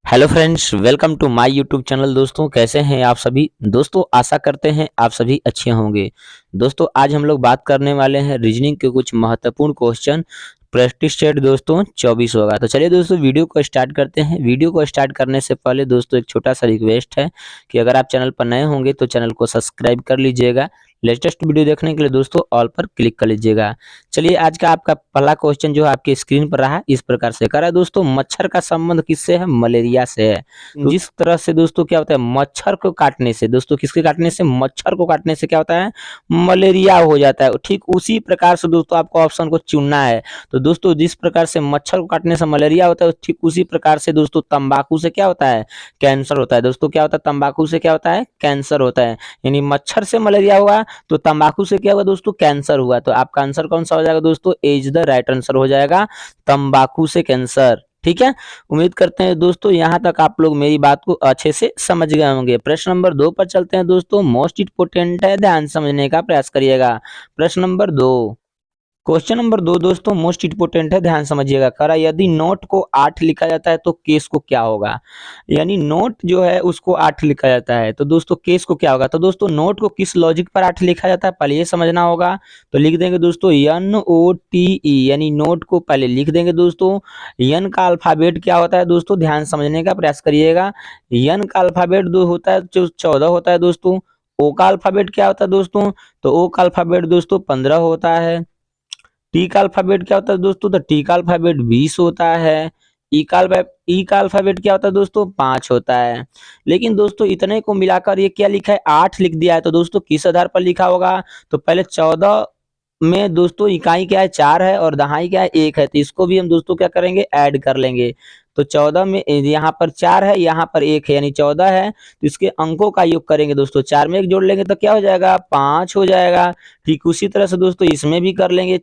Hello friends, welcome to my YouTube channel. दोस्तों, कैसे हैं आप सभी? दोस्तों, आशा करते हैं आप सभी अच्छे होंगे। दोस्तों, आज हम लोग बात करने वाले हैं रीजनिंग के कुछ महत्वपूर्ण क्वेश्चन। प्रैक्टिस सेट दोस्तों 24 होगा। तो चलिए दोस्तों, वीडियो को स्टार्ट करते हैं। वीडियो को स्टार्ट करने से पहले दोस्तों एक छोटा सा रिक्वेस्ट है कि अगर आप चैनल पर नए होंगे तो चैनल को सब्सक्राइब कर लीजिएगा। लेटेस्ट वीडियो देखने के लिए दोस्तों ऑल पर क्लिक कर लीजिएगा। चलिए, आज का आपका पहला क्वेश्चन जो है आपके स्क्रीन पर रहा, इस प्रकार से करा दोस्तों। मच्छर का संबंध किससे है? मलेरिया से है। जिस तरह से दोस्तों क्या होता है, मच्छर को काटने से दोस्तों, किसके काटने से? मच्छर को काटने से क्या होता है? मलेरिया हो जाता है। ठीक उसी प्रकार से दोस्तों आपको ऑप्शन को चुनना है। तो दोस्तों, जिस प्रकार से मच्छर को काटने से मलेरिया होता है, ठीक उसी प्रकार से दोस्तों तंबाकू से क्या होता है? कैंसर होता है। दोस्तों, क्या होता है? तंबाकू से क्या होता है? कैंसर होता है। यानी मच्छर से मलेरिया हुआ तो तंबाकू से क्या हुआ दोस्तों? कैंसर हुआ। तो आपका आंसर कौन सा हो जाएगा दोस्तों? ए इज द राइट आंसर हो जाएगा, तंबाकू से कैंसर। ठीक है, उम्मीद करते हैं दोस्तों यहां तक आप लोग मेरी बात को अच्छे से समझ गए होंगे। प्रश्न नंबर 2 पर चलते हैं दोस्तों। मोस्ट इंपोर्टेंट है, ध्यान समझने का प्रयास करिएगा। प्रश्न नंबर 2, क्वेश्चन नंबर 2 दोस्तों मोस्ट इंपोर्टेंट है, ध्यान समझिएगा। करा यदि नोट को 8 लिखा जाता है तो केस को क्या होगा? यानी नोट जो है उसको 8 लिखा जाता है तो दोस्तों केस को क्या होगा? तो दोस्तों नोट को किस लॉजिक पर 8 लिखा जाता है पहले ये समझना होगा। तो लिख देंगे दोस्तों NOTE, यानी नोट को पहले लिख देंगे दोस्तों। यन का अल्फाबेट क्या होता है दोस्तों? ध्यान समझने का प्रयास करिएगा। यन का अल्फाबेट दो होता है जो 14 होता है दोस्तों। ओ का अल्फाबेट क्या होता है दोस्तों? तो ओ का अल्फाबेट दोस्तों 15 होता है। टी का अल्फाबेट क्या होता है दोस्तों? तो टी का अल्फाबेट 20 होता है। ई का अल्फाबेट क्या होता है दोस्तों? 5 होता है। लेकिन दोस्तों इतने को मिलाकर ये क्या लिखा है? 8 लिख दिया है। तो दोस्तों किस आधार पर लिखा होगा? तो पहले 14 में दोस्तों इकाई क्या है? 4 है और दहाई क्या है? 1 है। तो इसको भी हम दोस्तों क्या करेंगे? ऐड कर लेंगे। तो 14 में यहाँ पर 4 है, यहाँ पर 1 है, यानी 14 है। तो इसके अंकों का योग करेंगे दोस्तों। 4 में 1 जोड़ लेंगे तो क्या हो जाएगा? 5 हो जाएगा। ठीक उसी तरह से दोस्तों इसमें भी कर लेंगे।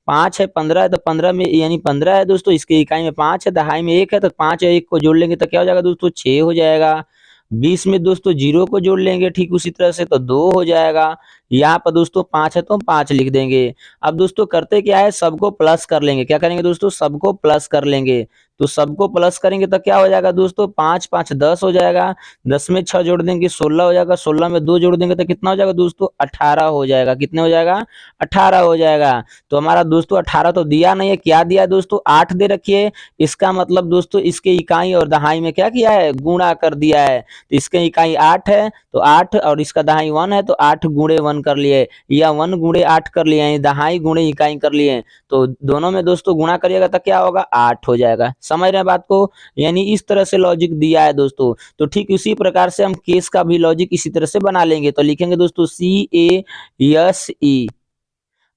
5 है, 15 है, तो 15 में यानी 15 है दोस्तों, इसके इकाई में 5 है, दहाई में 1 है, तो 5 और 1 को जोड़ लेंगे तो क्या हो जाएगा दोस्तों? 6 हो जाएगा। 20 में दोस्तों 0 को जोड़ लेंगे ठीक उसी तरह से तो 2 हो जाएगा। यहाँ पर दोस्तों 5 है तो 5 लिख देंगे। अब दोस्तों करते क्या है? सबको प्लस कर लेंगे। क्या करेंगे दोस्तों? सबको प्लस कर लेंगे। तो सबको प्लस करेंगे तो क्या हो जाएगा दोस्तों? 5 5 10 हो जाएगा। 10 में 6 जोड़ देंगे 16 हो जाएगा। 16 में 2 जोड़ देंगे तो कितना हो जाएगा दोस्तों? 18 हो जाएगा। कितने हो जाएगा? 18 हो जाएगा। तो हमारा दोस्तों 18 तो दिया नहीं है, क्या दिया है दोस्तों? 8 दे रखिए। इसका मतलब दोस्तों इसके इकाई और दहाई में क्या किया है? गुणा कर दिया है। तो इसके इकाई 8 है तो 8 और इसका दहाई 1 है तो 8 गुणे 1 कर लिए, या 1 गुणे 8 कर लिए, यानी दहाई गुणे इकाई कर लिए। तो दोनों में दोस्तों गुणा करिएगा तो क्या होगा? 8 हो जाएगा। समझ रहे हैं बात को? यानी इस तरह से लॉजिक दिया है दोस्तों। तो ठीक इसी प्रकार से हम केस का भी लॉजिक इसी तरह से बना लेंगे। तो लिखेंगे दोस्तों CASE।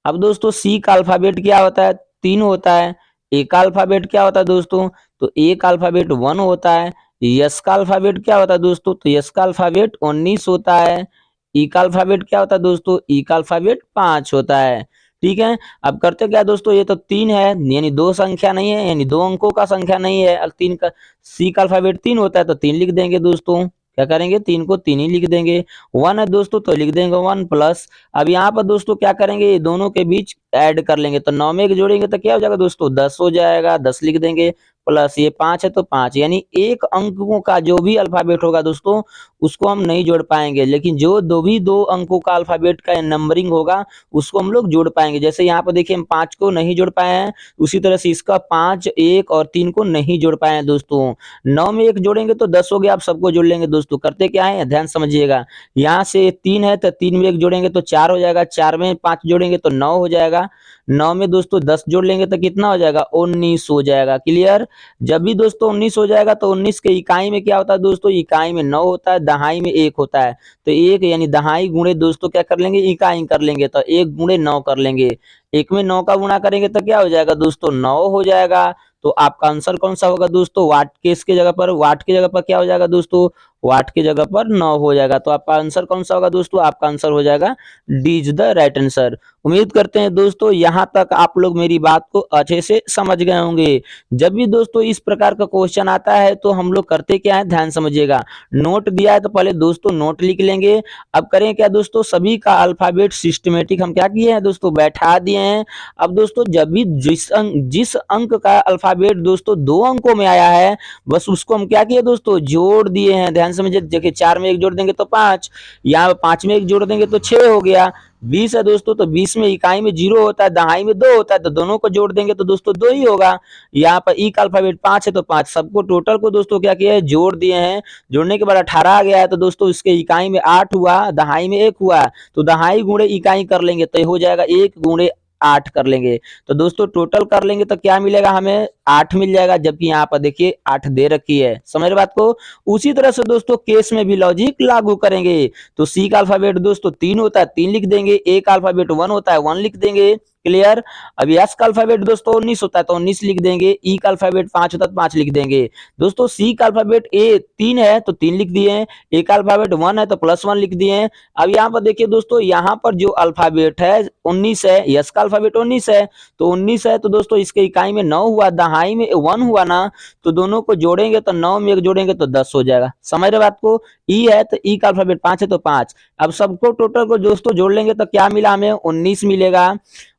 अब दोस्तों सी का अल्फाबेट क्या होता है? 3 होता है। ए का अल्फाबेट क्या होता है दोस्तों? तो ए का अल्फाबेट 1 होता है। यस का अल्फाबेट क्या होता है दोस्तों? तो यस का अल्फाबेट 19 होता है। ई का अल्फाबेट क्या होता है दोस्तों? ई का अल्फाबेट 5 होता है। ठीक है, अब करते क्या दोस्तों? ये तो 3 है, यानी 2 संख्या नहीं है, यानी 2 अंकों का संख्या नहीं है। और 3 का सी का अल्फाबेट 3 होता है तो 3 लिख देंगे दोस्तों। क्या करेंगे? 3 को 3 ही लिख देंगे। 1 है दोस्तों तो लिख देंगे 1 प्लस। अब यहाँ पर दोस्तों क्या करेंगे? ये दोनों के बीच ऐड कर लेंगे। तो 9 में 1 जोड़ेंगे तो क्या हो जाएगा दोस्तों? 10 हो जाएगा। 10 लिख देंगे प्लस ये 5 है तो 5, यानी एक अंकों का जो भी अल्फाबेट होगा दोस्तों उसको हम नहीं जोड़ पाएंगे, लेकिन जो दो अंकों का अल्फाबेट का नंबरिंग होगा उसको हम लोग जोड़ पाएंगे। जैसे यहाँ पर देखिए हम 5 को नहीं जोड़ पाए हैं, उसी तरह से इसका 5, 1 और 3 को नहीं जोड़ पाए हैं दोस्तों। 9 में 1 जोड़ेंगे तो 10 हो गया। आप सबको जोड़ लेंगे दोस्तों। करते क्या है? ध्यान समझिएगा। यहाँ से 3 है तो 3 में 1 जोड़ेंगे तो 4 हो जाएगा। 4 में 5 जोड़ेंगे तो 9 हो जाएगा। 9 में दोस्तों 10 जोड़ लेंगे तो कितना हो जाएगा? 19 हो जाएगा। क्लियर? जब भी दोस्तों 19 हो जाएगा तो 19 के इकाई में क्या होता है दोस्तों? इकाई में 9 होता है, दहाई में 1 होता है। तो 1 यानी दहाई गुणे दोस्तों क्या कर लेंगे? इकाई कर लेंगे। तो 1 गुणे 9 कर लेंगे। 1 में 9 का गुणा करेंगे तो क्या हो जाएगा दोस्तों? 9 हो जाएगा। तो आपका आंसर कौन सा होगा दोस्तों? वाट केस के जगह पर, वाट की जगह पर क्या हो जाएगा दोस्तों? वाट की जगह पर 9 हो जाएगा। तो आपका आंसर कौन सा होगा दोस्तों? आपका आंसर हो जाएगा D is the right answer. उम्मीद करते हैं दोस्तों यहाँ तक आप लोग मेरी बात को अच्छे से समझ गए होंगे। जब भी दोस्तों इस प्रकार का क्वेश्चन आता है तो हम लोग करते क्या है, ध्यान समझिएगा। नोट दिया है तो पहले दोस्तों नोट लिख लेंगे। अब करें क्या दोस्तों, सभी का अल्फाबेट सिस्टमेटिक हम क्या किए हैं दोस्तों, बैठा दिए हैं। अब दोस्तों जब भी जिस अंक का अल्फाबेट दोस्तों 2 अंकों में आया है, बस उसको हम क्या किए दोस्तों, जोड़ दिए हैं। ध्यान समझिए, देखिए 4 में 1 जोड़ देंगे तो 5, यहाँ 5 में 1 जोड़ देंगे तो 6 हो गया। 20 है दोस्तों, तो 20 में इकाई में 0 होता है, दहाई में 2 होता है, तो दोनों को जोड़ देंगे तो दोस्तों 2 ही होगा। यहाँ पर ई का अल्फाबेट 5 है तो 5, सबको टोटल को दोस्तों क्या किया है, जोड़ दिए हैं। जोड़ने के बाद 18 आ गया है, तो दोस्तों इसके इकाई में 8 हुआ, दहाई में 1 हुआ, तो दहाई गुणे इकाई कर लेंगे तो हो जाएगा 1 गुणे 8 कर लेंगे। तो दोस्तों टोटल कर लेंगे तो क्या मिलेगा, हमें 8 मिल जाएगा, जबकि यहाँ पर देखिए 8 दे रखी है। समझ रहे बात को? उसी तरह से दोस्तों केस में भी लॉजिक लागू करेंगे। तो सी का अल्फाबेट दोस्तों 3 होता है, 3 लिख देंगे। ए का अल्फाबेट 1 होता है, 1 लिख देंगे। क्लियर? अब एस का अल्फाबेट दोस्तों 19 होता है तो 19 लिख देंगे। ई का अल्फाबेट 5 होता है तो 5 लिख देंगे। दोस्तों सी का अल्फाबेट ए 3 है तो 3 लिख दिए हैं। ए का अल्फाबेट 1 है तो +1 लिख दिए हैं। अब यहाँ पर देखिए दोस्तों, यहाँ पर जो अल्फाबेट है 19 है, यस का अल्फाबेट 19 है, तो 19 है तो दोस्तों इसके इकाई में 9 हुआ, दहाई में 1 हुआ ना, तो दोनों को जोड़ेंगे तो 9 में 1 जोड़ेंगे तो 10 हो जाएगा। समझ रहे बात को? ई है तो ई का अल्फाबेट 5 है तो 5। अब सबको टोटल को दोस्तों जोड़ लेंगे तो क्या मिला, हमें 19 मिलेगा।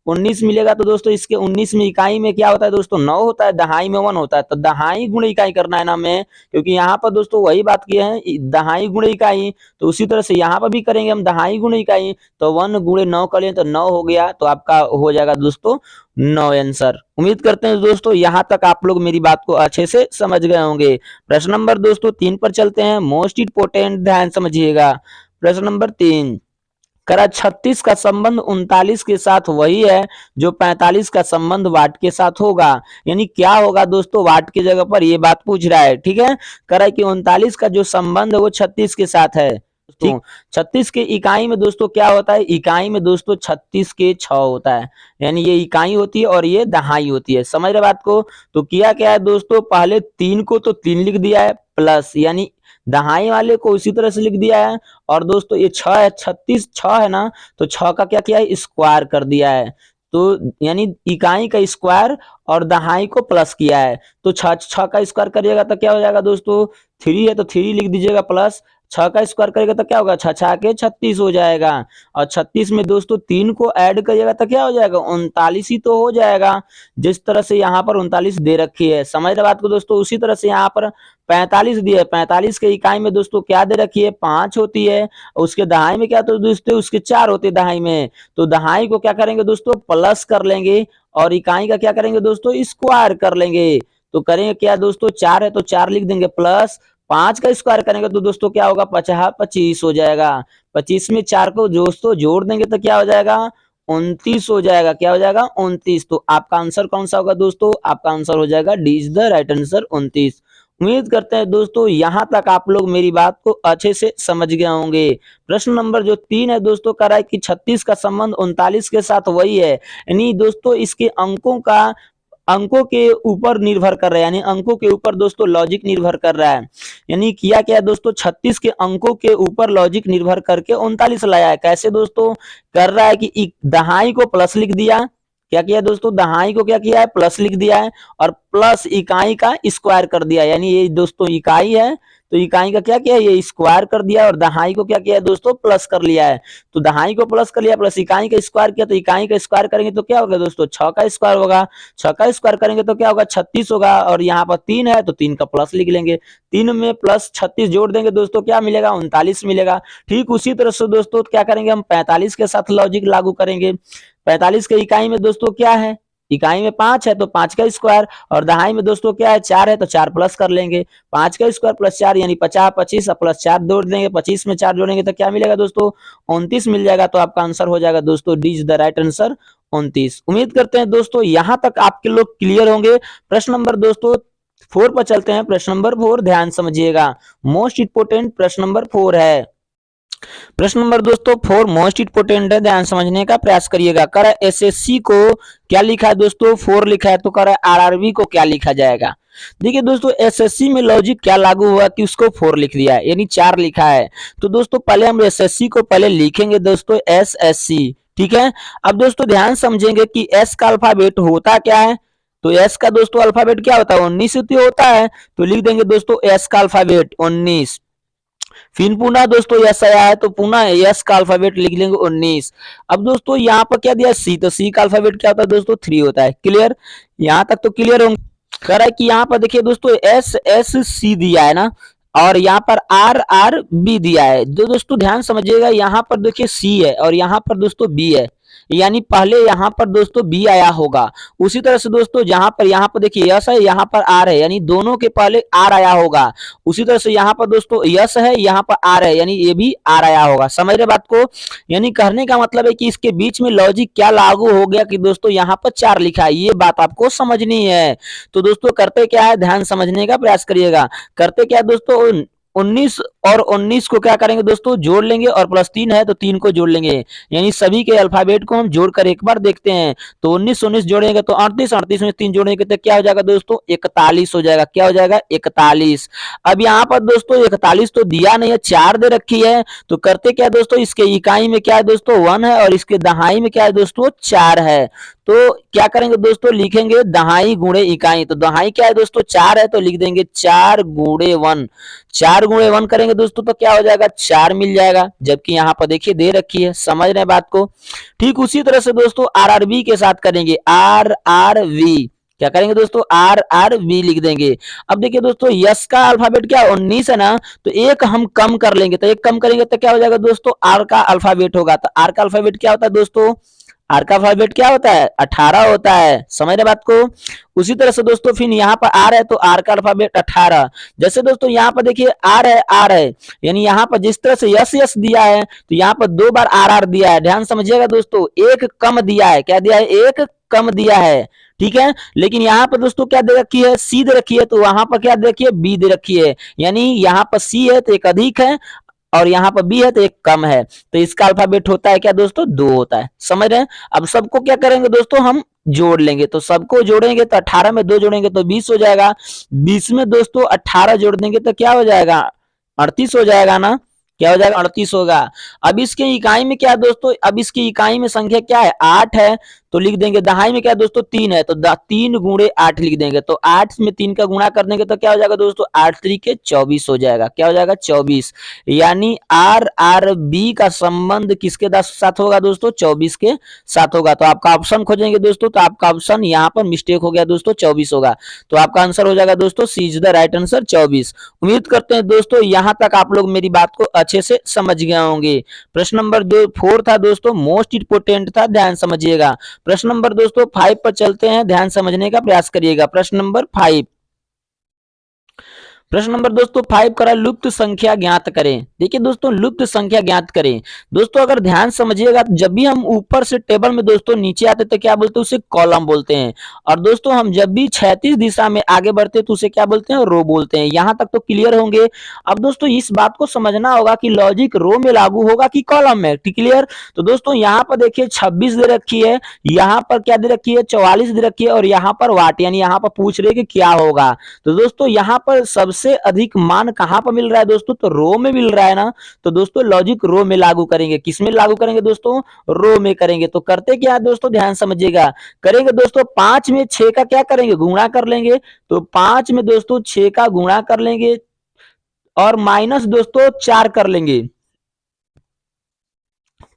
19 मिलेगा तो दोस्तों इसके 19 में इकाई में क्या होता है दोस्तों, 9 होता है, दहाई में 1 होता है, तो दहाई गुणे इकाई करना है ना हमें, क्योंकि यहाँ पर दोस्तों वही बात किए हैं, दहाई गुणे इकाई। तो उसी तरह से यहाँ पर भी करेंगे हम, दहाई गुणे इकाई, तो 1 गुणे 9 कर लें तो 9 हो गया, तो आपका हो जाएगा दोस्तों 9 आंसर। उम्मीद करते हैं दोस्तों यहाँ तक आप लोग मेरी बात को अच्छे से समझ गए होंगे। प्रश्न नंबर दोस्तों 3 पर चलते हैं, मोस्ट इंपोर्टेंट, ध्यान समझिएगा। प्रश्न नंबर 3 करा 36 का संबंध 39 के साथ वही है जो 45 का संबंध वाट के साथ होगा। यानी क्या होगा दोस्तों, वाट की जगह पर ये बात पूछ रहा है। ठीक है, करा कि 39 का जो संबंध है वो 36 के साथ है। ठीक, 36 के इकाई में दोस्तों क्या होता है, इकाई में दोस्तों 36 के 6 होता है, यानी ये इकाई होती है और ये दहाई होती है। समझ रहे बात को? तो किया क्या है दोस्तों, पहले 3 को तो 3 लिख दिया है, प्लस यानी दहाई वाले को उसी तरह से लिख दिया है। और दोस्तों ये 6 है, 36 6 है ना, तो 6 का क्या किया है, स्क्वायर कर दिया है। तो यानी इकाई का स्क्वायर और दहाई को प्लस किया है। तो 6 का स्क्वायर करिएगा तो क्या हो जाएगा दोस्तों, 3 है तो 3 लिख दीजिएगा, प्लस 6 का स्क्वायर करेगा तो क्या होगा, 6 6 के 36 हो जाएगा। और 36 में दोस्तों 3 को ऐड करिएगा तो क्या हो जाएगा, 39 ही तो हो जाएगा। जिस तरह से यहाँ पर 39 दे रखी है, समझ रहे बात को दोस्तों? उसी तरह से यहाँ पर 45 दिया है, 45 के इकाई में दोस्तों क्या दे रखी है, 5 होती है। उसके दहाई में क्या तो दोस्तों उसके 4 होते हैं दहाई में, तो दहाई को क्या करेंगे दोस्तों, प्लस कर लेंगे, और इकाई का क्या करेंगे दोस्तों, स्क्वायर कर लेंगे। तो करेंगे क्या दोस्तों, 4 है तो 4 लिख देंगे, प्लस 5 का स्क्वायर करेंगे तो दोस्तों क्या होगा, 25 हो जाएगा। 25 में 4 को दोस्तों जोड़ देंगे तो क्या हो जाएगा, 29 हो जाएगा। क्या हो जाएगा, 29। तो आपका आंसर कौन सा होगा दोस्तों, आपका आंसर हो जाएगा D is the right answer, 29। उम्मीद करते हैं दोस्तों यहाँ तक आप लोग मेरी बात को अच्छे से समझ गए होंगे। प्रश्न नंबर जो 3 है दोस्तों, कह रहा है कि 36 का संबंध 39 के साथ वही है, यानी दोस्तों इसके अंकों के ऊपर निर्भर कर रहा है, यानी अंकों के ऊपर दोस्तों लॉजिक निर्भर कर रहा है। यानी किया क्या दोस्तों, 36 के अंकों के ऊपर लॉजिक निर्भर करके 39 लाया है। कैसे दोस्तों, कर रहा है कि दहाई को प्लस लिख दिया, क्या किया दोस्तों, दहाई को क्या किया है, प्लस लिख दिया है, और प्लस इकाई का स्क्वायर कर दिया। यानी ये दोस्तों इकाई है तो इकाई का क्या किया है, ये स्क्वायर कर दिया, और दहाई को क्या किया है दोस्तों, प्लस कर लिया है। तो दहाई को प्लस कर लिया, प्लस इकाई का स्क्वायर किया, तो इकाई का स्क्वायर करेंगे तो क्या होगा दोस्तों, 6 का स्क्वायर होगा। 6 का स्क्वायर करेंगे तो क्या होगा, 36 होगा। और यहाँ पर 3 है तो 3 का प्लस लिख लेंगे, 3 में प्लस 36 जोड़ देंगे दोस्तों क्या मिलेगा, 39 मिलेगा। ठीक उसी तरह से दोस्तों क्या करेंगे, हम 45 के साथ लॉजिक लागू करेंगे। 45 के इकाई में दोस्तों क्या है, इकाई में 5 है तो 5 का स्क्वायर, और दहाई में दोस्तों क्या है, 4 है तो 4 प्लस कर लेंगे। 5 का स्क्वायर प्लस 4 यानी 50, 25 प्लस 4 जोड़ देंगे, 25 में 4 जोड़ेंगे तो क्या मिलेगा दोस्तों, 29 मिल जाएगा। तो आपका आंसर हो जाएगा दोस्तों D is the right answer, 29। उम्मीद करते हैं दोस्तों यहाँ तक आपके लोग क्लियर होंगे। प्रश्न नंबर दोस्तों 4 पर चलते हैं। प्रश्न नंबर 4 ध्यान समझिएगा, मोस्ट इंपोर्टेंट प्रश्न नंबर 4 है। प्रश्न नंबर दोस्तों 4 मोस्ट इंपोर्टेंट है, ध्यान समझने का प्रयास करिएगा। कर एसएससी को क्या लिखा है दोस्तों? 4 लिखा है, तो कर आरआरबी को क्या लिखा जाएगा? देखिए दोस्तों, एसएससी में लॉजिक क्या लागू हुआ कि उसको 4 लिख दिया है, यानी 4 लिखा है। तो दोस्तों पहले हम एसएससी को पहले लिखेंगे दोस्तों एसएससी, ठीक है। अब दोस्तों ध्यान समझेंगे कि एस का अल्फाबेट होता क्या है। तो एस का दोस्तों अल्फाबेट क्या होता है? 19 होता है। तो लिख देंगे दोस्तों एस का अल्फाबेट 19। फिर पुनः दोस्तों यस आया है, तो पुनः यस का अल्फाबेट लिख लेंगे 19। अब दोस्तों यहाँ पर क्या दिया? सी, तो सी का अल्फाबेट क्या होता है दोस्तों? 3 होता है। क्लियर? यहाँ तक तो क्लियर होंगे। कह रहा है कि यहाँ पर देखिए दोस्तों एस एस सी दिया है ना, और यहाँ पर आर आर बी दिया है। जो दोस्तों ध्यान समझिएगा, यहाँ पर देखिए सी है और यहाँ पर दोस्तों बी है, यानी पहले यहाँ पर दोस्तों बी आया होगा। उसी तरह से दोस्तों यहाँ पर देखिए यस है, यहाँ पर आर है, यानी दोनों के पहले आर आया होगा। उसी तरह से यहाँ पर दोस्तों यस है, यहाँ पर आर है, यानी ये भी आर आया होगा। समझ रहे बात को? यानी कहने का मतलब है कि इसके बीच में लॉजिक क्या लागू हो गया कि दोस्तों यहाँ पर 4 लिखा है, ये बात आपको समझनी है। तो दोस्तों करते क्या है, ध्यान समझने का प्रयास करिएगा। करते क्या है दोस्तों, 19 और 19 को क्या करेंगे दोस्तों? जोड़ लेंगे, और प्लस 3 है तो 3 को जोड़ लेंगे, यानी सभी के अल्फाबेट को हम जोड़कर एक बार देखते हैं। तो 19 19 जोड़ेंगे तो 38, 38 में 3 जोड़ेंगे तो क्या हो जाएगा दोस्तों? 41 हो जाएगा। क्या हो जाएगा? 41। अब यहाँ पर दोस्तों 41 तो दिया नहीं है, 4 दे रखी है। तो करते क्या दोस्तों, इसके इकाई में क्या है दोस्तों? 1 है, और इसके दहाई में क्या है दोस्तों? 4 है। तो क्या करेंगे दोस्तों? लिखेंगे दहाई गुणे इकाई। तो दहाई क्या है दोस्तों? 4 है, तो लिख देंगे 4 गुणे 1। 4 गुणे 1 करेंगे दोस्तों तो क्या हो जाएगा? 4 मिल जाएगा, जबकि यहाँ पर देखिए दे रखी है। समझ रहे हैं बात को? ठीक उसी तरह से दोस्तों आरआरबी के साथ करेंगे, आर आर वी। क्या करेंगे दोस्तों? आर आर वी लिख देंगे। अब देखिए दोस्तों यस का अल्फाबेट क्या 19 है ना, तो एक हम कम कर लेंगे, तो एक कम करेंगे तो क्या हो जाएगा दोस्तों? आर का अल्फाबेट होगा। तो आर का अल्फाबेट क्या होता है दोस्तों? आर का अल्फाबेट क्या होता है? 18 होता है। समझ रहे बात को? उसी तरह से दोस्तों फिर यहाँ पर आर है, तो आर का अल्फाबेट 18। जैसे दोस्तों यहाँ पर देखिए आर है, यानी यहाँ पर जिस तरह से यस यस दिया है, तो यहाँ पर 2 बार आर आर दिया है। ध्यान समझिएगा दोस्तों, एक कम दिया है। क्या दिया है? एक कम दिया है, ठीक है। लेकिन यहाँ पर दोस्तों क्या दे रखी है? सी दे रखी है, तो वहां पर क्या दे रखी है? बी दे रखी है, यानी यहाँ पर सी है तो एक अधिक है, और यहाँ पर बी है तो एक कम है। तो इसका अल्फाबेट होता है क्या दोस्तों? 2 होता है। समझ रहे हैं? अब सबको क्या करेंगे दोस्तों? हम जोड़ लेंगे। तो सबको जोड़ेंगे तो 18 में 2 जोड़ेंगे तो 20 हो जाएगा। 20 में दोस्तों 18 जोड़ देंगे तो क्या हो जाएगा? 38 हो जाएगा ना। क्या हो जाएगा? 38 होगा। अब इसके इकाई में क्या है दोस्तों? अब इसकी इकाई में संख्या क्या है? 8 है, तो लिख देंगे दहाई में क्या है दोस्तों? 3 है, तो 3 गुणे 8 लिख देंगे। तो 8 में 3 का गुणा कर देंगे तो क्या हो जाएगा दोस्तों? 8 तरीके 24 हो जाएगा। क्या हो जाएगा? 24। यानी आर आर बी का संबंध किसके साथ होगा दोस्तों? 24 के साथ होगा। तो आपका ऑप्शन खोजेंगे दोस्तों, तो आपका ऑप्शन यहाँ पर मिस्टेक हो गया दोस्तों, 24 होगा। तो आपका आंसर हो जाएगा दोस्तों सी इज द राइट आंसर, 24। उम्मीद करते हैं दोस्तों यहाँ तक आप लोग मेरी बात को अच्छे से समझ गए होंगे। प्रश्न नंबर 4 था दोस्तों, मोस्ट इंपोर्टेंट था, ध्यान समझिएगा। प्रश्न नंबर दोस्तों 5 पर चलते हैं, ध्यान समझने का प्रयास करिएगा। प्रश्न नंबर 5, प्रश्न नंबर दोस्तों 5 करा, लुप्त संख्या ज्ञात करें। देखिए दोस्तों लुप्त संख्या ज्ञात करें। दोस्तों अगर ध्यान समझिएगा, जब भी हम ऊपर से टेबल में दोस्तों नीचे आते तो क्या बोलते हैं? उसे कॉलम बोलते हैं। और दोस्तों हम जब भी क्षैतिज दिशा में आगे बढ़ते हैं तो उसे क्या बोलते हैं? रो बोलते हैं। यहाँ तक तो क्लियर होंगे। अब दोस्तों इस बात को समझना होगा कि लॉजिक रो में लागू होगा कि कॉलम में। क्लियर? तो दोस्तों यहाँ पर देखिए 26 दे रखी है, यहाँ पर क्या दे रखी है? 44 दे रखी है, और यहाँ पर वाट, यानी यहाँ पर पूछ रहे कि क्या होगा। तो दोस्तों यहाँ पर सबसे अधिक मान कहां पर मिल रहा है दोस्तों? तो रो में मिल रहा है ना। तो दोस्तों लॉजिक रो में लागू करेंगे। किस में लागू करेंगे दोस्तों? रो में करेंगे। तो करते क्या है दोस्तों? ध्यान समझिएगा। करेंगे दोस्तों 5 में 6 का क्या करेंगे? गुणा कर लेंगे। तो 5 में दोस्तों 6 का गुणा कर लेंगे, और माइनस दोस्तों 4 कर लेंगे।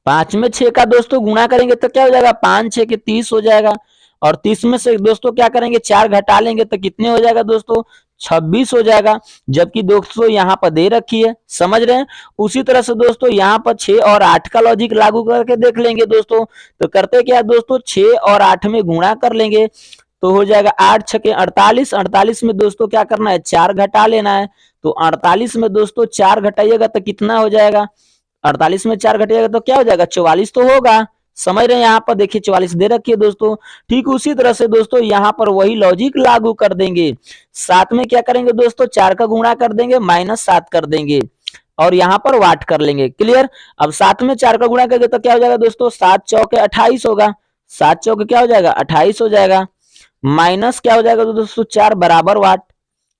5 में 6 का दोस्तों गुणा करेंगे तो क्या हो जाएगा? 5 6 के 30 हो जाएगा। और 30 में से दोस्तों क्या करेंगे? 4 घटा लेंगे तो कितने हो जाएगा दोस्तों? 26 हो जाएगा। जबकि दोस्तों यहाँ पर दे रखी है। समझ रहे हैं? उसी तरह से दोस्तों यहाँ पर 6 और 8 का लॉजिक लागू करके देख लेंगे दोस्तों। तो करते क्या दोस्तों? 6 और 8 में गुणा कर लेंगे तो हो जाएगा 8 6 के 48। 48 में दोस्तों क्या करना है? 4 घटा लेना है। तो 48 में दोस्तों 4 घटाइएगा तो कितना हो जाएगा? 48 में 4 घटेगा तो क्या हो जाएगा? 44 तो होगा। समझ रहे हैं? यहाँ पर देखिए 44 दे रखी है दोस्तों। ठीक उसी तरह से दोस्तों यहाँ पर वही लॉजिक लागू कर देंगे। 7 में क्या करेंगे दोस्तों? 4 का गुणा कर देंगे, -7 कर देंगे। और यहाँ पर वाट कर लेंगे। क्लियर। अब 7 में 4 का गुणा करेंगे तो क्या हो जाएगा दोस्तों, 7 चौके 28 होगा। 7 चौके क्या हो जाएगा, 28 हो जाएगा। माइनस क्या हो जाएगा दोस्तों, 4 बराबर वाट,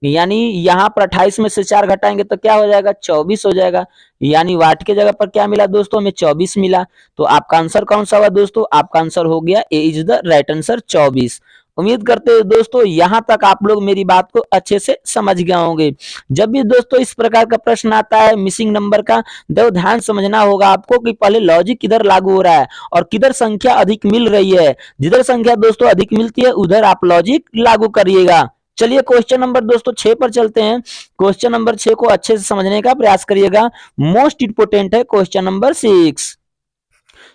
यानी यहाँ पर 28 में से 4 घटाएंगे तो क्या हो जाएगा, 24 हो जाएगा। यानी वाट के जगह पर क्या मिला दोस्तों, हमें 24 मिला। तो आपका आंसर कौन सा हुआ दोस्तों, आपका आंसर हो गया ए इज द राइट आंसर 24। उम्मीद करते हैं दोस्तों यहां तक आप लोग मेरी बात को अच्छे से समझ गए होंगे। जब भी दोस्तों इस प्रकार का प्रश्न आता है मिसिंग नंबर का, तो ध्यान समझना होगा आपको कि पहले लॉजिक किधर लागू हो रहा है और किधर संख्या अधिक मिल रही है। जिधर संख्या दोस्तों अधिक मिलती है उधर आप लॉजिक लागू करिएगा। चलिए क्वेश्चन नंबर दोस्तों 6 पर चलते हैं। क्वेश्चन नंबर 6 को अच्छे से समझने का प्रयास करिएगा। मोस्ट इंपोर्टेंट है क्वेश्चन नंबर 6।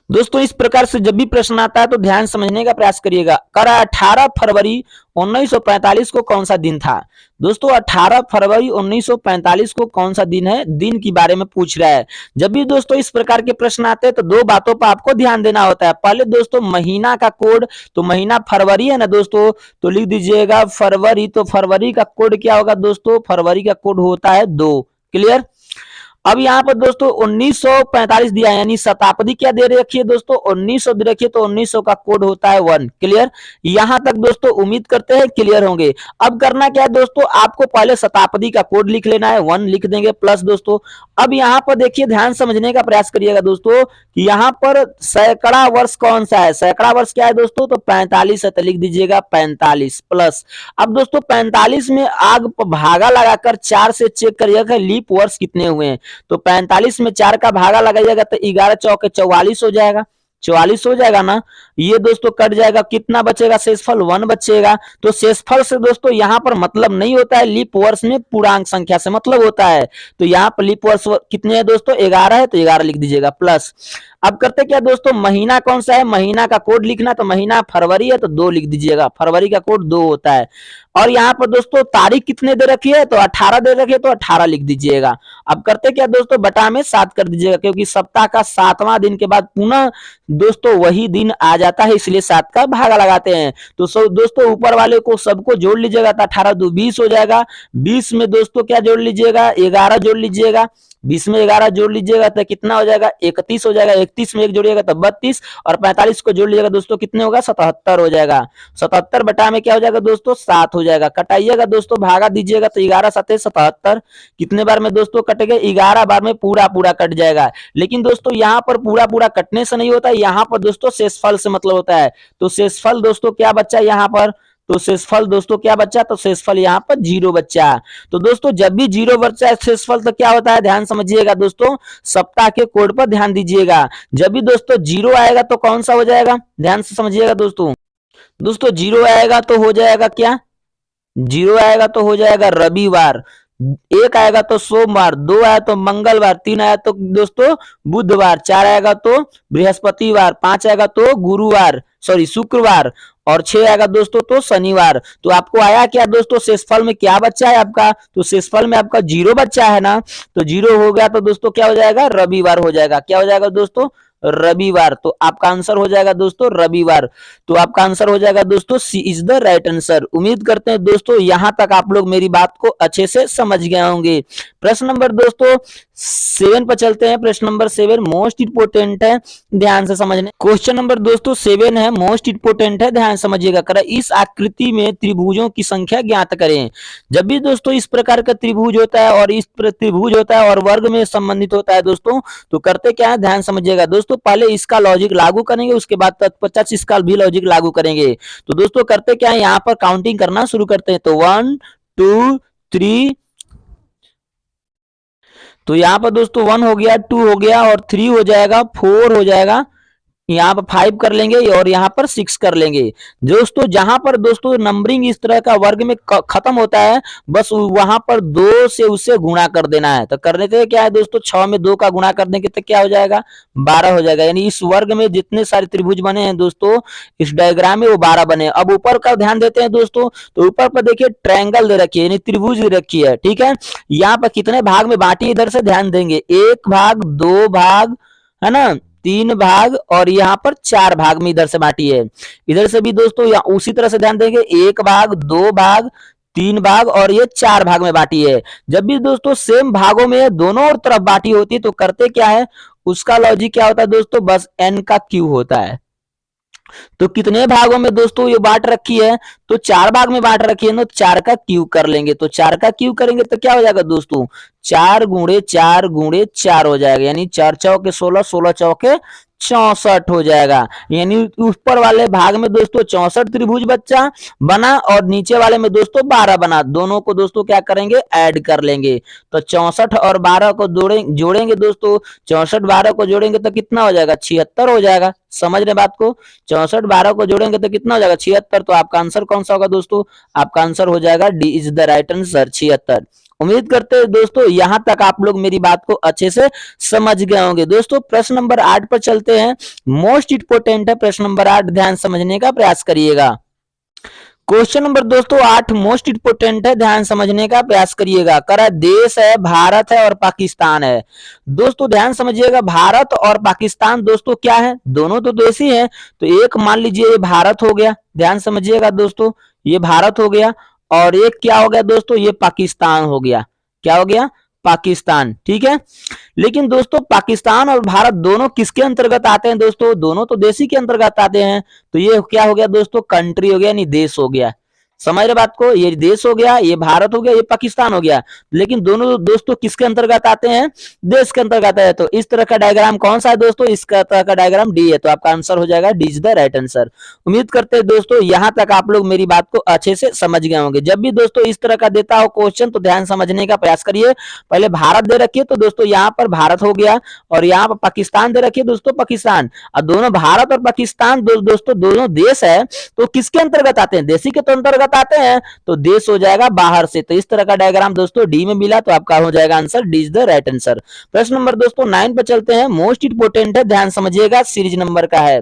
दोस्तों इस प्रकार से जब भी प्रश्न आता है तो ध्यान समझने का प्रयास करिएगा। करा 18 फरवरी 1945 को कौन सा दिन था। दोस्तों 18 फरवरी 1945 को कौन सा दिन है, दिन के बारे में पूछ रहा है। जब भी दोस्तों इस प्रकार के प्रश्न आते हैं तो दो बातों पर आपको ध्यान देना होता है। पहले दोस्तों महीना का कोड, तो महीना फरवरी है ना दोस्तों, तो लिख दीजिएगा फरवरी। तो फरवरी का कोड क्या होगा दोस्तों, फरवरी का कोड होता है 2। क्लियर। अब यहाँ पर दोस्तों 1945 दिया है, यानी शताब्दी क्या दे रखी है दोस्तों, 1900 दे रखी है, तो 1900 का कोड होता है 1। क्लियर। यहां तक दोस्तों उम्मीद करते हैं क्लियर होंगे। अब करना क्या है दोस्तों, आपको पहले शताब्दी का कोड लिख लेना है, 1 लिख देंगे प्लस दोस्तों। अब यहाँ पर देखिए ध्यान समझने का प्रयास करिएगा दोस्तों कि यहाँ पर सैकड़ा वर्ष कौन सा है, सैकड़ा वर्ष क्या है दोस्तों, तो 45 है, तो लिख दीजिएगा 45 प्लस। अब दोस्तों 45 में आग भागा लगाकर 4 से चेक करिएगा लीप वर्ष कितने हुए हैं। तो 45 में 4 का भागा लगाइएगा तो 11 चौके 44 हो जाएगा, 44 हो जाएगा ना। ये दोस्तों कट जाएगा, कितना बचेगा, शेषफल 1 बचेगा। तो शेषफल से दोस्तों यहाँ पर मतलब नहीं होता है, लीप वर्ष में पूर्णांक संख्या से मतलब होता है। तो यहाँ पर लीप वर्ष कितने हैं दोस्तों, 11 है, तो 11 लिख दीजिएगा प्लस। अब करते क्या दोस्तों, महीना कौन सा है, महीना का कोड लिखना, तो महीना फरवरी है तो 2 लिख दीजिएगा, फरवरी का कोड 2 होता है। और यहाँ पर दोस्तों तारीख कितने दे रखी है, तो 18 दे रखी है, तो 18 लिख दीजिएगा। अब करते क्या दोस्तों, बटा में 7 कर दीजिएगा, क्योंकि सप्ताह का 7वां दिन के बाद पुनः दोस्तों वही दिन आ जाता है, इसलिए 7 का भागा लगाते हैं। तो दोस्तों ऊपर वाले को सबको जोड़ लीजिएगा, तो 18 2 20 हो जाएगा। 20 में दोस्तों क्या जोड़ लीजिएगा, 11 जोड़ लीजिएगा। 20 में 11 जोड़ लीजिएगा तो कितना हो जाएगा, 31 हो जाएगा। 31 में 1 जोड़िएगा तो 32, और 45 को जोड़ लीजिएगा दोस्तों कितने होगा, 77 हो जाएगा। 77 बटा में क्या हो जाएगा दोस्तों, 7 हो जाएगा। कटाइएगा दोस्तों, भागा दीजिएगा तो 11 7 77, कितने बार में दोस्तों कटेगा, 11 बार में पूरा पूरा कट जाएगा। लेकिन दोस्तों यहाँ पर पूरा पूरा कटने से नहीं होता, यहाँ पर दोस्तों शेषफल से मतलब होता है। तो शेषफल दोस्तों क्या बच्चा यहाँ पर, तो शेषफल दोस्तों क्या बच्चा, तो शेषफल यहाँ पर 0 बच्चा। तो दोस्तों जब भी 0 बच्चा है शेषफल तो क्या होता है, ध्यान समझिएगा दोस्तों, सप्ताह के कोड पर ध्यान दीजिएगा। जब भी दोस्तों 0 आएगा तो कौन सा हो जाएगा, ध्यान से समझिएगा दोस्तों। दोस्तों 0 आएगा तो हो जाएगा क्या, 0 आएगा तो हो जाएगा रविवार। 1 आएगा तो सोमवार, 2 आया तो मंगलवार, 3 आया तो दोस्तों बुधवार, 4 आएगा तो बृहस्पतिवार, 5 आएगा तो गुरुवार सॉरी शुक्रवार, और 6 आएगा दोस्तों तो शनिवार। तो आपको आया क्या दोस्तों, शेषफल में क्या बच्चा है आपका, तो शेषफल में आपका 0 बच्चा है ना। तो 0 हो गया तो दोस्तों क्या हो जाएगा, रविवार हो जाएगा। क्या हो जाएगा दोस्तों, रविवार। तो आपका आंसर हो जाएगा दोस्तों रविवार। तो आपका आंसर हो जाएगा दोस्तों सी इज द राइट आंसर। उम्मीद करते हैं दोस्तों यहां तक आप लोग मेरी बात को अच्छे से समझ गए होंगे। प्रश्न नंबर दोस्तों 7 पर चलते हैं। प्रश्न नंबर 7 मोस्ट इंपोर्टेंट है, ध्यान से समझने। क्वेश्चन नंबर दोस्तों 7 है, मोस्ट इंपोर्टेंट है, ध्यान समझिएगा। करें इस आकृति में त्रिभुजों की संख्या ज्ञात करें। जब भी दोस्तों इस प्रकार का त्रिभुज होता है और इस त्रिभुज होता है और वर्ग में संबंधित होता है दोस्तों, तो करते क्या है, ध्यान समझिएगा दोस्तों। पहले इसका लॉजिक लागू करेंगे, उसके बाद तत्पश्चात इसका भी लॉजिक लागू करेंगे। तो दोस्तों करते क्या है, यहाँ पर काउंटिंग करना शुरू करते हैं। तो 1 2 3, तो यहाँ पर दोस्तों 1 हो गया, 2 हो गया, और 3 हो जाएगा, 4 हो जाएगा, यहाँ पर 5 कर लेंगे और यहाँ पर 6 कर लेंगे। दोस्तों जहां पर दोस्तों नंबरिंग इस तरह का वर्ग में खत्म होता है, बस वहां पर 2 से उसे गुणा कर देना है। तो करने से क्या है दोस्तों, 6 में 2 का गुणा कर देंगे तो क्या हो जाएगा, 12 हो जाएगा। यानी इस वर्ग में जितने सारे त्रिभुज बने हैं दोस्तों इस डायग्राम में वो 12 बने। अब ऊपर का ध्यान देते हैं दोस्तों, तो ऊपर पर देखिए ट्रायंगल दे रखी है, यानी त्रिभुज दे रखी है। ठीक है, यहाँ पर कितने भाग में बांटी, इधर से ध्यान देंगे, 1 भाग 2 भाग है ना, 3 भाग, और यहाँ पर 4 भाग में इधर से बांटी है। इधर से भी दोस्तों उसी तरह से ध्यान देंगे, 1 भाग 2 भाग 3 भाग और ये 4 भाग में बांटी है। जब भी दोस्तों सेम भागों में दोनों और तरफ बांटी होती है तो करते क्या है, उसका लॉजिक क्या होता है दोस्तों, बस n का क्यूब होता है। तो कितने भागों में दोस्तों ये बांट रखी है, तो 4 भाग में बांट रखी है ना, 4 का क्यूब कर लेंगे। तो 4 का क्यूब करेंगे तो क्या हो जाएगा दोस्तों, 4 गुणे 4 गुणे 4 हो जाएगा, यानी 4 चौके 16, 16 चौके 64 हो जाएगा। यानी ऊपर वाले भाग में दोस्तों 64 त्रिभुज बच्चा बना और नीचे वाले में दोस्तों 12 बना। दोनों को दोस्तों क्या करेंगे, ऐड कर लेंगे। तो 64 और 12 को जोड़ेंगे दोस्तों, 64 12 को जोड़ेंगे तो कितना हो जाएगा, 76 हो जाएगा। समझ रहे बात को, 64 12 को जोड़ेंगे तो कितना हो जाएगा, 76। तो आपका आंसर कौन सा होगा दोस्तों, आपका आंसर हो जाएगा D is the right answer, 76। उम्मीद करते हैं दोस्तों यहां तक आप लोग मेरी बात को अच्छे से समझ गए होंगे। दोस्तों प्रश्न नंबर 8 पर चलते हैं। मोस्ट इंपोर्टेंट है प्रश्न नंबर 8, ध्यान समझने का प्रयास करिएगा। क्वेश्चन नंबर दोस्तों 8 मोस्ट इंपोर्टेंट है, ध्यान समझने का प्रयास करिएगा। कर देश है, भारत है और पाकिस्तान है। दोस्तों ध्यान समझिएगा, भारत और पाकिस्तान दोस्तों क्या है, दोनों तो देश ही है। तो एक मान लीजिए ये भारत हो गया, ध्यान समझिएगा दोस्तों, ये भारत हो गया और एक क्या हो गया दोस्तों, ये पाकिस्तान हो गया। क्या हो गया, पाकिस्तान। ठीक है, लेकिन दोस्तों पाकिस्तान और भारत दोनों किसके अंतर्गत आते हैं दोस्तों, दोनों तो देश ही के अंतर्गत आते हैं। तो ये क्या हो गया दोस्तों, कंट्री हो गया, यानी देश हो गया। समझ रहे बात को, ये देश हो गया, ये भारत हो गया, ये पाकिस्तान हो गया, लेकिन दोनों दोस्तों किसके अंतर्गत आते हैं, देश के अंतर्गत है। तो इस तरह का डायग्राम कौन सा है दोस्तों, इस तरह का डायग्राम डी है। तो आपका आंसर हो जाएगा D is the right answer. उम्मीद करते हैं दोस्तों यहां तक आप लोग मेरी बात को अच्छे से समझ गए होंगे। जब भी दोस्तों इस तरह का देता हो क्वेश्चन तो ध्यान समझने का प्रयास करिए। पहले भारत दे रखिए तो दोस्तों यहाँ पर भारत हो गया और यहाँ पर पाकिस्तान दे रखिए दोस्तों, पाकिस्तान। और दोनों भारत और पाकिस्तान दोस्तों दोनों देश है, तो किसके अंतर्गत आते हैं, देशी के तो अंतर्गत आते हैं। तो देश हो जाएगा बाहर से। तो इस तरह का डायग्राम दोस्तों डी में मिला, तो आपका हो जाएगा answer D is the right answer. प्रश्न नंबर दोस्तों 9 पर चलते हैं। मोस्ट इंपोर्टेंट है, ध्यान समझिएगा, सीरीज नंबर का है।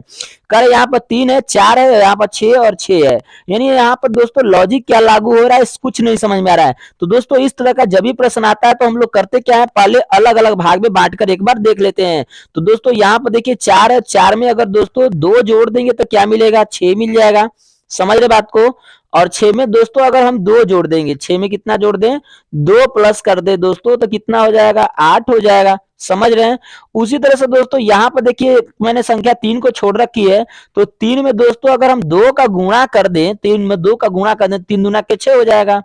कर यहाँ पर 3 है, 4 है, यहाँ पर 6 और 6 है। यानी यहाँ पर दोस्तों लॉजिक क्या लागू हो रहा है, कुछ नहीं समझ में आ रहा है। तो दोस्तों इस तरह का जब भी प्रश्न आता है तो हम लोग करते क्या है, पहले अलग अलग भाग में बांटकर एक बार देख लेते हैं। तो दोस्तों यहाँ पर देखिए 4 है, 4 में अगर दोस्तों 2 जोड़ देंगे तो क्या मिलेगा, 6 मिल जाएगा। समझ रहे बात को। और 6 में दोस्तों अगर हम 2 जोड़ देंगे, 6 में कितना जोड़ दें, 2 प्लस कर दे दोस्तों तो कितना हो जाएगा, 8 हो जाएगा। समझ रहे हैं। उसी तरह से दोस्तों यहाँ पर देखिए मैंने संख्या 3 को छोड़ रखी है। तो 3 में दोस्तों अगर हम 2 का गुणा कर दें, 3 में 2 का गुणा कर दें, 3 दूना के 6 हो जाएगा।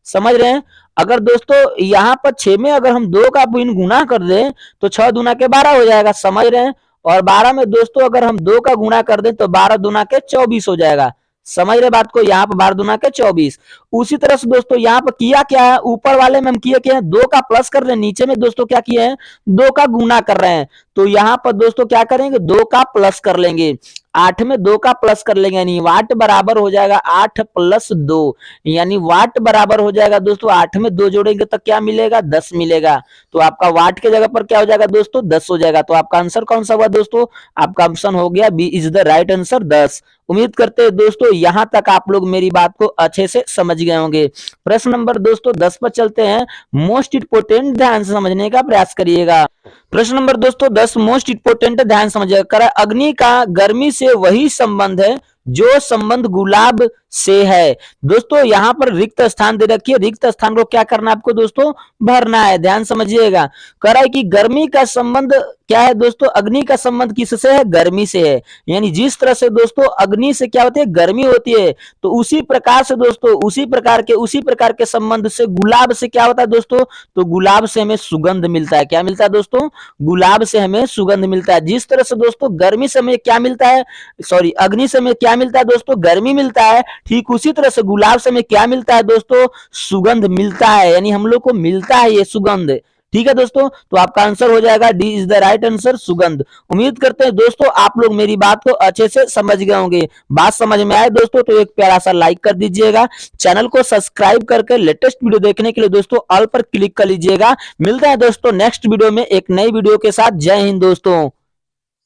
समझ रहे हैं। अगर दोस्तों यहाँ पर 6 में अगर हम 2 का गुणा कर दें तो 6 दूना के 12 हो जाएगा। समझ रहे हैं। और 12 में दोस्तों अगर हम 2 का गुणा कर दें तो 12 दूना के 24 हो जाएगा। समझ रहे बात को, यहाँ पर 12 दूना के 24। उसी तरह से दोस्तों यहाँ पर किया क्या है, ऊपर वाले में हम किए क्या है, 2 का प्लस कर रहे हैं, नीचे में दोस्तों क्या किए हैं, 2 का गुना कर रहे हैं। तो यहाँ पर दोस्तों क्या करेंगे, 2 का प्लस कर लेंगे। 8 में 2 का प्लस कर लेंगे, यानी वाट बराबर हो जाएगा 8 प्लस 2, यानी वाट बराबर हो जाएगा दोस्तों 8 में 2 जोड़ेंगे तो क्या मिलेगा, 10 मिलेगा। तो आपका वाट के जगह पर क्या हो जाएगा दोस्तों, 10 हो जाएगा। तो आपका आंसर कौन सा हुआ दोस्तों, आपका ऑप्शन हो गया B is the right answer, 10। उम्मीद करते हैं दोस्तों यहां तक आप लोग मेरी बात को अच्छे से समझ गए होंगे। प्रश्न नंबर दोस्तों 10 पर चलते हैं। मोस्ट इंपोर्टेंट, ध्यान से समझने का प्रयास करिएगा। प्रश्न नंबर दोस्तों 10 मोस्ट इंपोर्टेंट, ध्यान समझिएगा। अग्नि का गर्मी से वही संबंध है जो संबंध गुलाब से है। दोस्तों यहाँ पर रिक्त स्थान दे रखिए, रिक्त स्थान को क्या करना है आपको दोस्तों, भरना है। ध्यान समझिएगा। कह रहा है कि गर्मी का संबंध क्या है दोस्तों, अग्नि का संबंध किससे है, गर्मी से है। यानी जिस तरह से दोस्तों अग्नि से क्या होती है, गर्मी होती है, तो उसी प्रकार से दोस्तों उसी प्रकार के संबंध से गुलाब से क्या होता है दोस्तों, तो गुलाब से हमें सुगंध मिलता है। क्या मिलता है दोस्तों, गुलाब से हमें सुगंध मिलता है। जिस तरह से दोस्तों गर्मी से हमें क्या मिलता है, सॉरी अग्नि से हमें क्या मिलता है दोस्तों, गर्मी मिलता है, ठीक उसी तरह से गुलाब से हमें क्या मिलता है दोस्तों, सुगंध मिलता है। यानी हम लोग को मिलता है ये सुगंध। ठीक है दोस्तों, तो आपका आंसर हो जाएगा D is the right answer, सुगंध। उम्मीद करते हैं दोस्तों आप लोग मेरी बात को अच्छे से समझ गए होंगे। बात समझ में आए दोस्तों तो एक प्यारा सा लाइक कर दीजिएगा, चैनल को सब्सक्राइब करके लेटेस्ट वीडियो देखने के लिए दोस्तों ऑल पर क्लिक कर लीजिएगा। मिलते हैं दोस्तों नेक्स्ट वीडियो में एक नई वीडियो के साथ। जय हिंद दोस्तों।